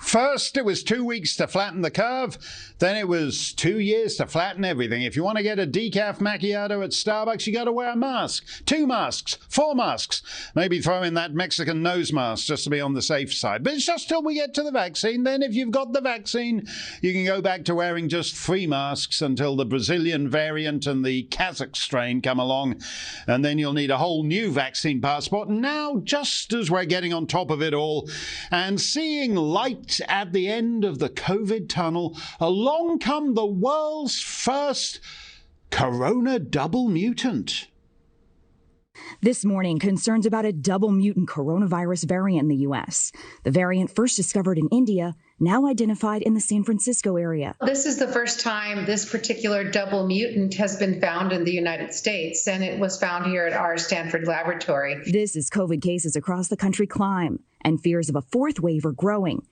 First, it was 2 weeks to flatten the curve. Then it was 2 years to flatten everything. If you want to get a decaf macchiato at Starbucks, you got to wear a mask. 2 masks, 4 masks. Maybe throw in that Mexican nose mask just to be on the safe side. But it's just till we get to the vaccine. Then if you've got the vaccine, you can go back to wearing just 3 masks until the Brazilian variant and the Kazakh strain come along. And then you'll need a whole new vaccine passport. And now, just as we're getting on top of it all and seeing light at the end of the COVID tunnel, along come the world's first corona double mutant. This morning, concerns about a double mutant coronavirus variant in the U.S. The variant first discovered in India, now identified in the San Francisco area. This is the first time this particular double mutant has been found in the United States, and it was found here at our Stanford laboratory. This as COVID cases across the country climb, and fears of a fourth wave are growing.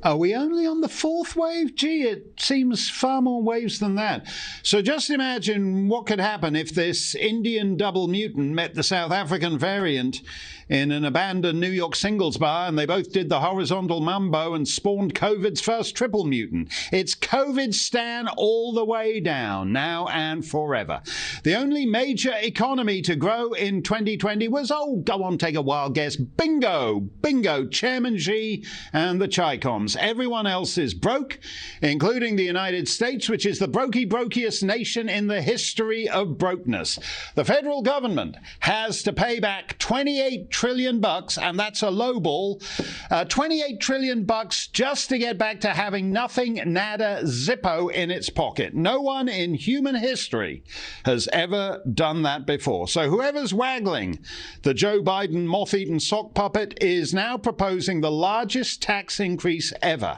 Are we only on the 4th wave? Gee, it seems far more waves than that. So just imagine what could happen if this Indian double mutant met the South African variant in an abandoned New York singles bar, and they both did the horizontal mambo and spawned COVID's first triple mutant. It's COVID Stan all the way down, now and forever. The only major economy to grow in 2020 was, go on, take a wild guess, bingo, Chairman Xi and the Chi-Coms. Everyone else is broke, including the United States, which is the brokiest nation in the history of brokenness. The federal government has to pay back $28 trillion, and that's a low ball. $28 trillion just to get back to having nothing, nada, zippo in its pocket. No one in human history has ever done that before. So whoever's waggling the Joe Biden moth-eaten sock puppet is now proposing the largest tax increase ever.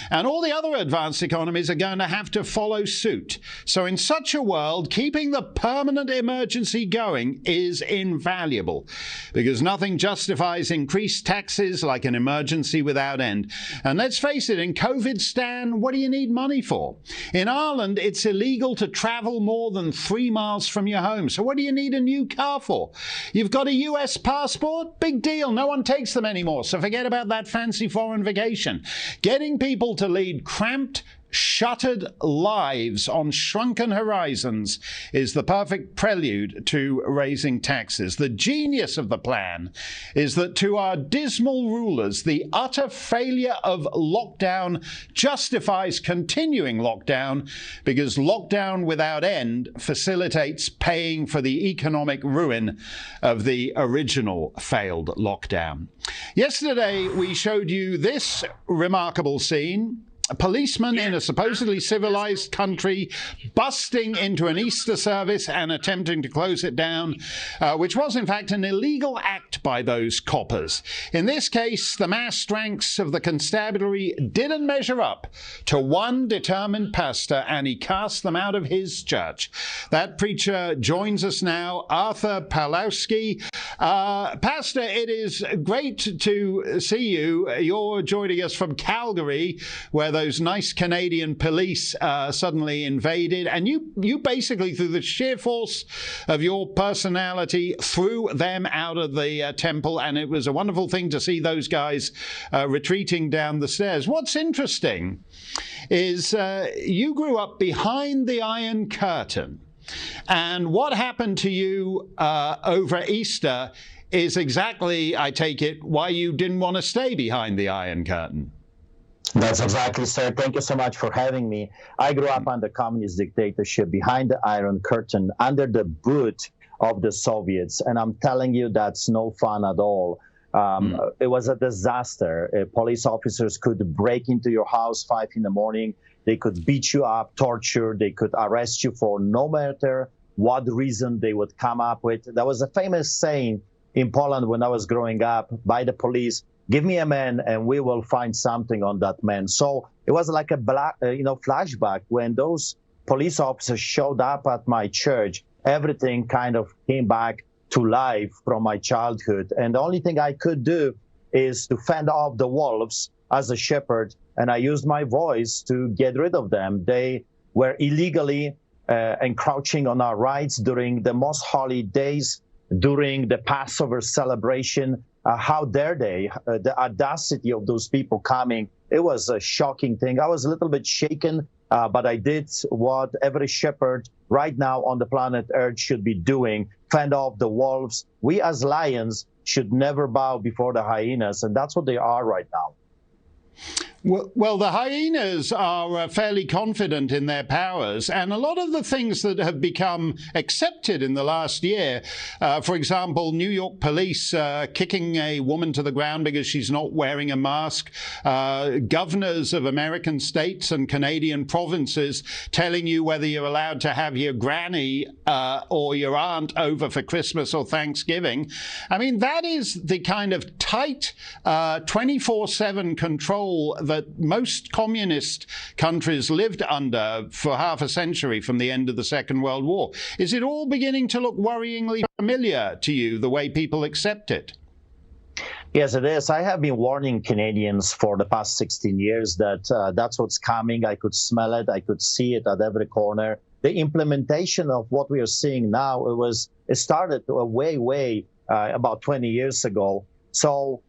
And all the other advanced economies are going to have to follow suit. So in such a world, keeping the permanent emergency going is invaluable, because nothing justifies increased taxes like an emergency without end. And let's face it, in COVID Stan, what do you need money for? In Ireland, it's illegal to travel more than 3 miles from your home. So what do you need a new car for? You've got a US passport? Big deal. No one takes them anymore. So forget about that fancy foreign vacation. Getting people to lead cramped, shuttered lives on shrunken horizons is the perfect prelude to raising taxes. The genius of the plan is that to our dismal rulers, the utter failure of lockdown justifies continuing lockdown, because lockdown without end facilitates paying for the economic ruin of the original failed lockdown. Yesterday, we showed you this remarkable scene. A policeman in a supposedly civilized country busting into an Easter service and attempting to close it down, which was in fact an illegal act by those coppers. In this case, the massed ranks of the constabulary didn't measure up to one determined pastor, and he cast them out of his church. That preacher joins us now, Artur Pawlowski. Pastor, it is great to see you. You're joining us from Calgary, where those nice Canadian police suddenly invaded, and you basically, through the sheer force of your personality, threw them out of the temple, and it was a wonderful thing to see those guys retreating down the stairs. What's interesting is you grew up behind the Iron Curtain, and what happened to you over Easter is exactly, I take it, why you didn't want to stay behind the Iron Curtain. That's exactly, sir. Thank you so much for having me. I grew up under communist dictatorship, behind the Iron Curtain, under the boot of the Soviets. And I'm telling you, that's no fun at all. It was a disaster. Police officers could break into your house 5 a.m. They could beat you up, torture. They could arrest you for no matter what reason they would come up with. There was a famous saying in Poland when I was growing up by the police: give me a man and we will find something on that man. So it was like a flashback when those police officers showed up at my church. Everything kind of came back to life from my childhood. And the only thing I could do is to fend off the wolves as a shepherd. And I used my voice to get rid of them. They were illegally encroaching on our rights during the most holy days, during the Passover celebration. How dare they? The audacity of those people coming. It was a shocking thing. I was a little bit shaken, but I did what every shepherd right now on the planet Earth should be doing, fend off the wolves. We as lions should never bow before the hyenas, and that's what they are right now. Well, the hyenas are fairly confident in their powers, and a lot of the things that have become accepted in the last year, for example, New York police kicking a woman to the ground because she's not wearing a mask, governors of American states and Canadian provinces telling you whether you're allowed to have your granny or your aunt over for Christmas or Thanksgiving. I mean, that is the kind of tight 24/7 control that most communist countries lived under for half a century from the end of the Second World War. Is it all beginning to look worryingly familiar to you, the way people accept it? Yes, it is. I have been warning Canadians for the past 16 years that that's what's coming. I could smell it. I could see it at every corner. The implementation of what we are seeing now, it started way about 20 years ago. So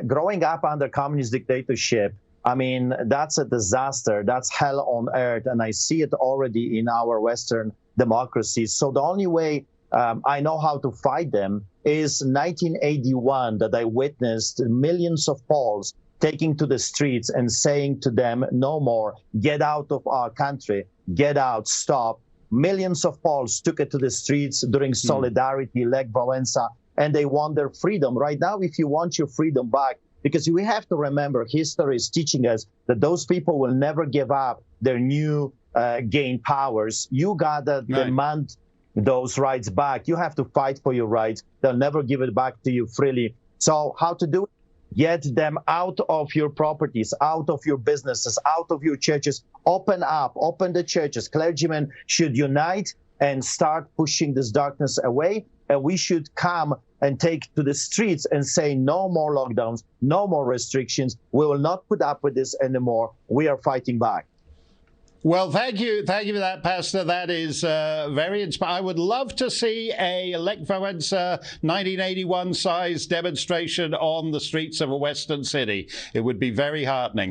growing up under communist dictatorship, I mean, that's a disaster. That's hell on earth. And I see it already in our Western democracies. So the only way I know how to fight them is 1981, that I witnessed millions of Poles taking to the streets and saying to them, no more, get out of our country, get out, stop. Millions of Poles took it to the streets during Solidarity, Lech Wałęsa, and they want their freedom. Right now, if you want your freedom back, because we have to remember, history is teaching us that those people will never give up their new gained powers. You gotta demand those rights back. You have to fight for your rights. They'll never give it back to you freely. So how to do it? Get them out of your properties, out of your businesses, out of your churches. Open up, open the churches. Clergymen should unite and start pushing this darkness away. And we should come and take to the streets and say no more lockdowns, no more restrictions. We will not put up with this anymore. We are fighting back. Well, thank you for that, Pastor. That is very inspiring. I would love to see a Lech Wałęsa 1981 size demonstration on the streets of a Western city. It would be very heartening.